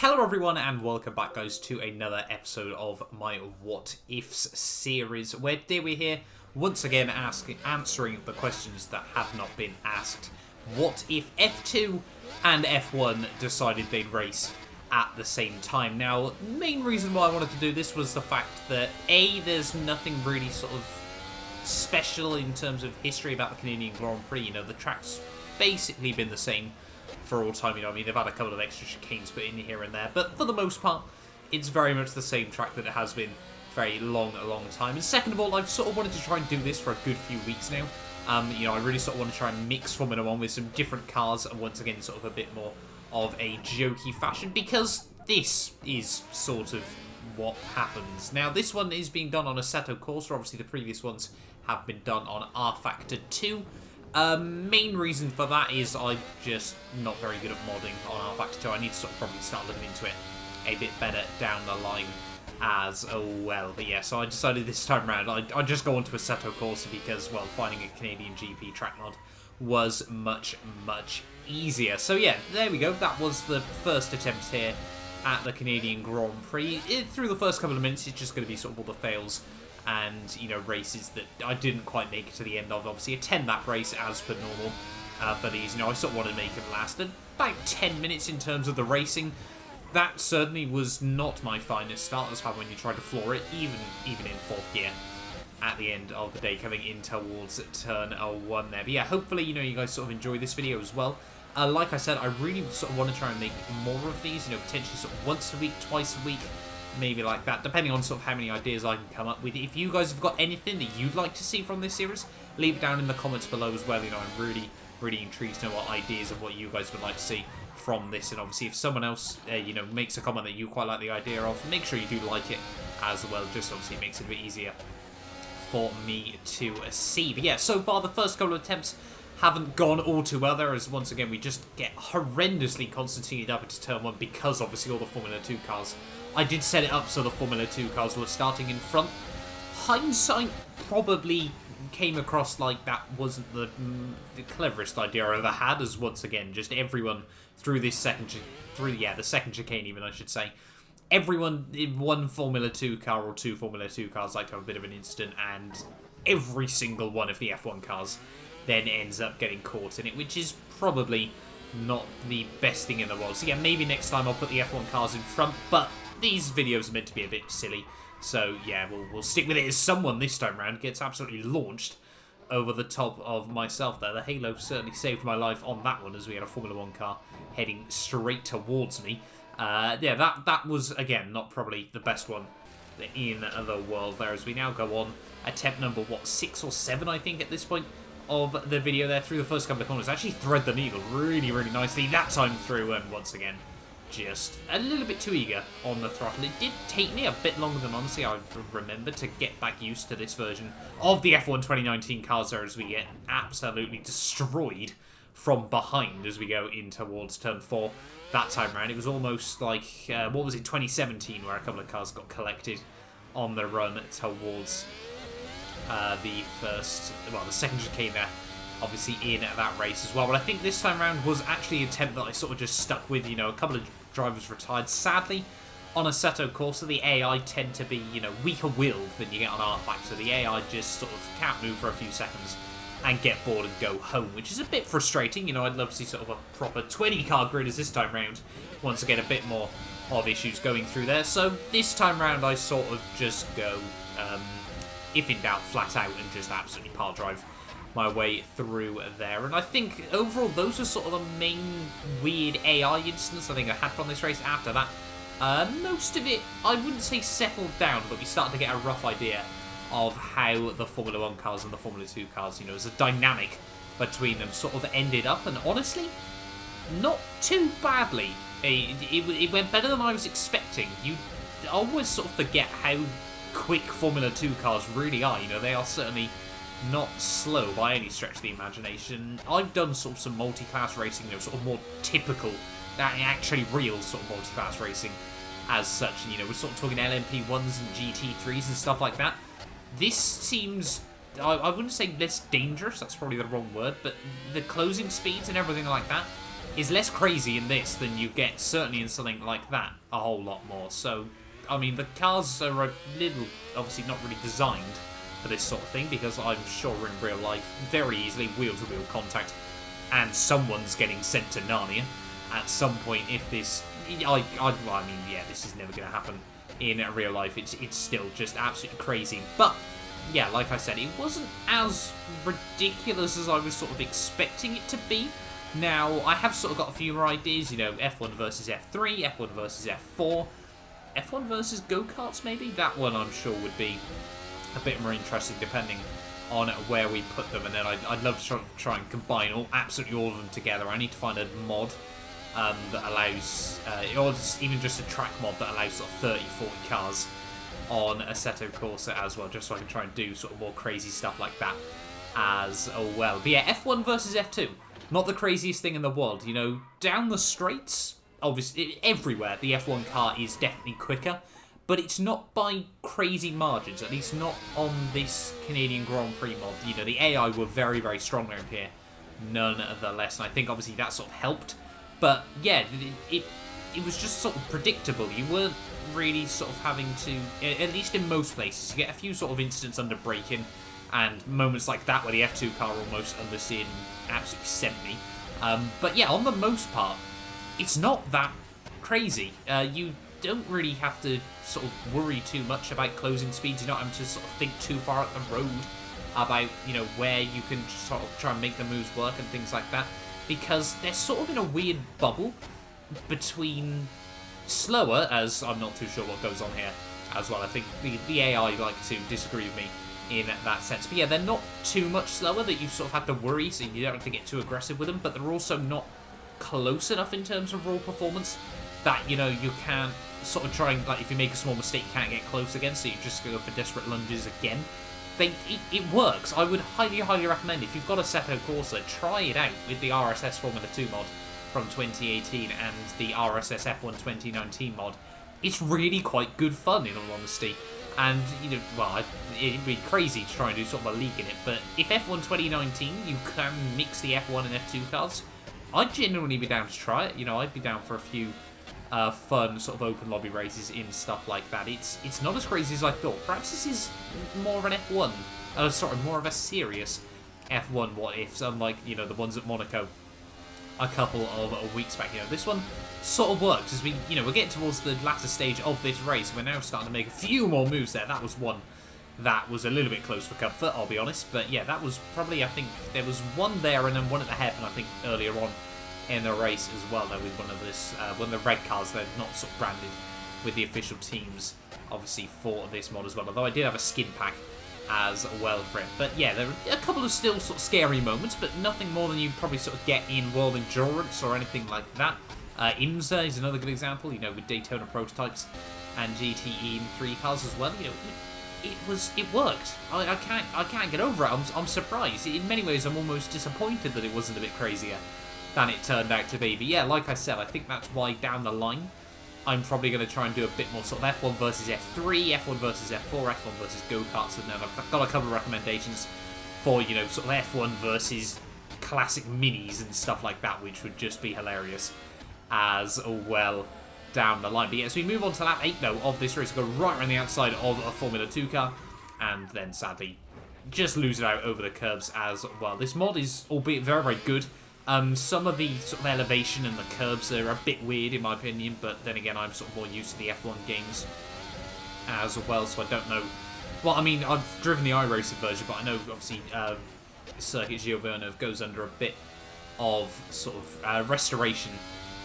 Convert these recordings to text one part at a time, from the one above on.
Hello everyone and welcome back guys to another episode of my What Ifs series, where today we're here once again answering the questions that have not been asked. What if F2 and F1 decided they'd race at the same time? Now, the main reason why I wanted to do this was the fact that A, there's nothing really sort of special in terms of history about the Canadian Grand Prix. You know, the track's basically been the same for all time. You know, I mean, they've had a couple of extra chicanes put in here and there, but for the most part, it's very much the same track that it has been for a long time. And second of all, I've sort of wanted to try and do this for a good few weeks now. You know, I really sort of want to try and mix Formula 1 with some different cars, and once again, sort of a bit more of a jokey fashion, because this is sort of what happens. Now, this one is being done on Assetto Corsa. Obviously, the previous ones have been done on R Factor 2. Main reason for that is I'm just not very good at modding on R Factor 2. I need to sort of probably start looking into it a bit better down the line as well. But yeah, so I decided this time around I'd just go onto Assetto Corsa because, well, finding a Canadian GP track mod was much easier. So yeah, there we go. That was the first attempt here at the Canadian Grand Prix. Through the first couple of minutes, it's just going to be sort of all the fails and, you know, races that I didn't quite make it to the end of. Obviously, a 10-lap race as per normal for these. You know, I sort of wanted to make it last about 10 minutes in terms of the racing. That certainly was not my finest start as far when you try to floor it, even in fourth gear at the end of the day, coming in towards turn 1 there. But yeah, hopefully, you know, you guys sort of enjoy this video as well. Like I said, I really sort of want to try and make more of these, you know, potentially sort of once a week, twice a week, maybe like that, depending on sort of how many ideas I can come up with. If you guys have got anything that you'd like to see from this series, leave it down in the comments below as well. You know, I'm really intrigued to know what ideas and what you guys would like to see from this. And obviously, if someone else, you know, makes a comment that you quite like the idea of, make sure you do like it as well. Just obviously it makes it a bit easier for me to see. But yeah, so far the first couple of attempts haven't gone all too well there, as once again we just get horrendously concertinaed up into turn 1 because obviously all the Formula 2 cars. I did set it up so the Formula 2 cars were starting in front. Hindsight probably came across like that wasn't the cleverest idea I ever had, as once again just everyone through this the second chicane even, I should say. Everyone in one Formula 2 car or two Formula 2 cars like to have a bit of an incident, and every single one of the F1 cars then ends up getting caught in it, which is probably not the best thing in the world. So yeah, maybe next time I'll put the F1 cars in front, but these videos are meant to be a bit silly. So yeah, we'll stick with it as someone this time around gets absolutely launched over the top of myself there. The halo certainly saved my life on that one, as we had a Formula 1 car heading straight towards me. Yeah, that was, again, not probably the best one in the world there, as we now go on attempt number, what, 6 or 7, I think, at this point of the video there. Through the first couple of corners, actually thread the needle really nicely that time through, and once again just a little bit too eager on the throttle. It did take me a bit longer than honestly I remember to get back used to this version of the F1 2019 cars there, as we get absolutely destroyed from behind as we go in towards turn 4 that time around. It was almost like, what was it, 2017, where a couple of cars got collected on the run towards the second chicane there, obviously in that race as well. But I think this time around was actually an attempt that I sort of just stuck with. You know, a couple of drivers retired. Sadly, on Assetto Corsa, the AI tend to be, you know, weaker-willed than you get on R Factor. The AI just sort of can't move for a few seconds and get bored and go home, which is a bit frustrating. You know, I'd love to see sort of a proper 20-car grid as this time round. Once again, a bit more of issues going through there. So this time round, I sort of just go, if in doubt, flat out and just absolutely pile drive my way through there. And I think overall those are sort of the main weird AI incidents I think I had from this race. After that, most of it, I wouldn't say settled down, but we started to get a rough idea of how the Formula 1 cars and the Formula 2 cars, you know, as a dynamic between them sort of ended up, and honestly, not too badly. It went better than I was expecting. You always sort of forget how quick Formula 2 cars really are. You know, they are certainly not slow by any stretch of the imagination. I've done sort of some multi-class racing, you know, sort of more typical, actually real sort of multi-class racing as such. You know, we're sort of talking LMP1s and GT3s and stuff like that. This seems, I wouldn't say less dangerous, that's probably the wrong word, but the closing speeds and everything like that is less crazy in this than you get certainly in something like that a whole lot more. So, I mean, the cars are a little, obviously not really designed for this sort of thing, because I'm sure in real life, very easily, wheel-to-wheel contact, and someone's getting sent to Narnia at some point if this... well, I mean, yeah, this is never going to happen in real life. It's still just absolutely crazy. But, yeah, like I said, it wasn't as ridiculous as I was sort of expecting it to be. Now, I have sort of got a few more ideas, you know, F1 versus F3, F1 versus F4, F1 versus go-karts maybe? That one I'm sure would be a bit more interesting depending on where we put them, and then I'd love to try and combine absolutely all of them together. I need to find a mod that allows, or even just a track mod that allows sort of 30, 40 cars on Assetto Corsa as well, just so I can try and do sort of more crazy stuff like that as well. But yeah, F1 versus F2, not the craziest thing in the world. You know, down the straights, obviously, everywhere, the F1 car is definitely quicker, but it's not by crazy margins, at least not on this Canadian Grand Prix mod. You know, the AI were very, very strong around here, nonetheless, and I think obviously that sort of helped. But yeah, it was just sort of predictable. You weren't really sort of having to, at least in most places, you get a few sort of incidents under braking, and moments like that where the F2 car almost understeered and absolutely sent me. But yeah, on the most part, it's not that crazy. You don't really have to sort of worry too much about closing speeds. You're not having to sort of think too far up the road about, you know, where you can sort of try and make the moves work and things like that, because they're sort of in a weird bubble between slower, as I'm not too sure what goes on here as well. I think the AI like to disagree with me in that sense. But yeah, they're not too much slower that you sort of have to worry, so you don't have to get too aggressive with them, but they're also not close enough in terms of raw performance that, you know, you can't sort of try and, like, if you make a small mistake, you can't get close again, so you just go for desperate lunges again. It works. I would highly, highly recommend, if you've got a Assetto Corsa, try it out with the RSS Formula 2 mod from 2018 and the RSS F1 2019 mod. It's really quite good fun, in all honesty. And, you know, well, it'd be crazy to try and do sort of a league in it, but if F1 2019, you can mix the F1 and F2 cars, I'd genuinely be down to try it. You know, I'd be down for a few fun sort of open lobby races in stuff like that. It's not as crazy as I thought. Perhaps this is more of an F1, sorry, more of a serious F1 what ifs, unlike, you know, the ones at Monaco a couple of weeks back. You know, this one sort of works as we, you know, we're getting towards the latter stage of this race. We're now starting to make a few more moves there. That was one that was a little bit close for comfort, I'll be honest. But yeah, that was probably, I think, there was one there and then one at the head, and I think earlier on in the race as well, there was one of the red cars that are not sort of branded with the official teams, obviously, for this mod as well. Although I did have a skin pack as well for it. But yeah, there are a couple of still sort of scary moments, but nothing more than you probably sort of get in World Endurance or anything like that. IMSA is another good example, you know, with Daytona prototypes and GTE M3 cars as well. You know, it worked. I can't get over it. I'm surprised. In many ways, I'm almost disappointed that it wasn't a bit crazier than it turned out to be. But yeah, like I said, I think that's why down the line I'm probably going to try and do a bit more sort of F1 versus F3, F1 versus F4, F1 versus go-karts, and then I've got a couple of recommendations for, you know, sort of F1 versus classic minis and stuff like that, which would just be hilarious as well down the line. But yeah, as we move on to lap 8 though of this race, we go right around the outside of a Formula 2 car, and then sadly just lose it out over the curbs as well. This mod is, albeit very, very good. Some of the sort of elevation and the curbs are a bit weird in my opinion, but then again, I'm sort of more used to the F1 games as well, so I don't know. Well, I mean, I've driven the iRacing version, but I know obviously Circuit Gio goes under a bit of sort of restoration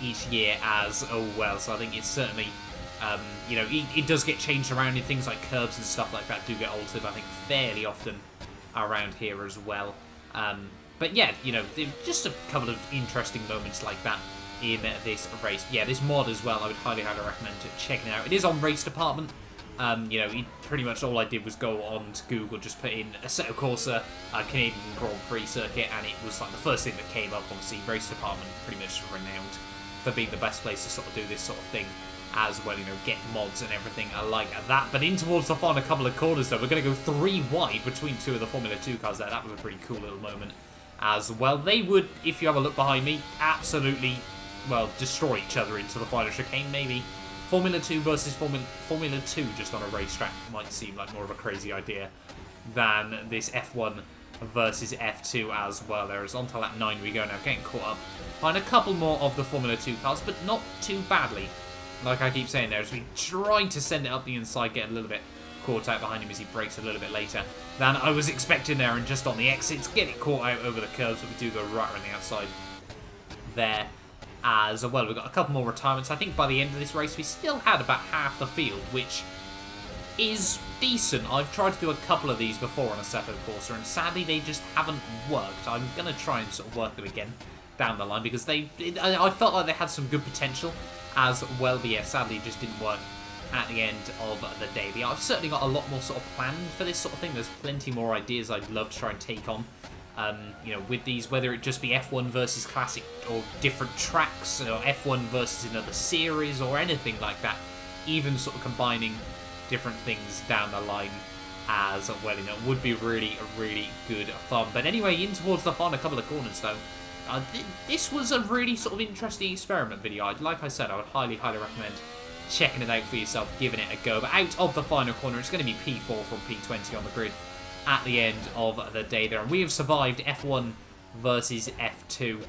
each year as well, so I think it's certainly, you know, it does get changed around in things like curbs and stuff like that do get altered, I think, fairly often around here as well. But yeah, you know, just a couple of interesting moments like that in this race. Yeah, this mod as well, I would highly, highly recommend checking it out. It is on Race Department. You know, pretty much all I did was go on to Google, just put in Assetto Corsa, Canadian Grand Prix circuit, and it was like the first thing that came up. Obviously, Race Department pretty much renowned for being the best place to sort of do this sort of thing as well, you know, get mods and everything like that. But in towards the final couple of corners though, we're going to go 3 wide between two of the Formula 2 cars there. That was a pretty cool little moment as well. They would, if you have a look behind me, absolutely, well, destroy each other into the final chicane, maybe. Formula 2 versus Formula 2 just on a racetrack might seem like more of a crazy idea than this F1 versus F2 as well. There is onto lap 9 we go now, getting caught up behind a couple more of the Formula 2 cars, but not too badly. Like I keep saying there, as we trying to send it up the inside, get a little bit caught out behind him as he brakes a little bit later than I was expecting there, and just on the exits, get it caught out over the curves, but we do go right around the outside there as well. We've got a couple more retirements. I think by the end of this race, we still had about half the field, which is decent. I've tried to do a couple of these before on Assetto Corsa, and sadly they just haven't worked. I'm going to try and sort of work them again down the line, because I felt like they had some good potential as well, but yeah, sadly it just didn't work at the end of the day. But yeah, I've certainly got a lot more sort of planned for this sort of thing. There's plenty more ideas I'd love to try and take on. You know, with these, whether it just be F1 versus Classic or different tracks, or F1 versus another series or anything like that, even sort of combining different things down the line as well, you know, would be really, really good fun. But anyway, in towards the final couple of corners though, this was a really sort of interesting experiment video. Like I said, I would highly, highly recommend checking it out for yourself, giving it a go. But out of the final corner, it's going to be P4 from P20 on the grid at the end of the day there. And we have survived F1 versus F2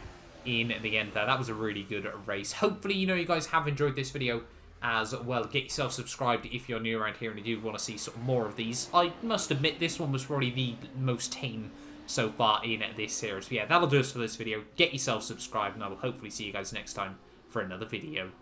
in the end there. That was a really good race. Hopefully, you know, you guys have enjoyed this video as well. Get yourself subscribed if you're new around here and you do want to see sort of more of these. I must admit, this one was probably the most tame so far in this series. But yeah, that'll do us for this video. Get yourself subscribed, and I will hopefully see you guys next time for another video.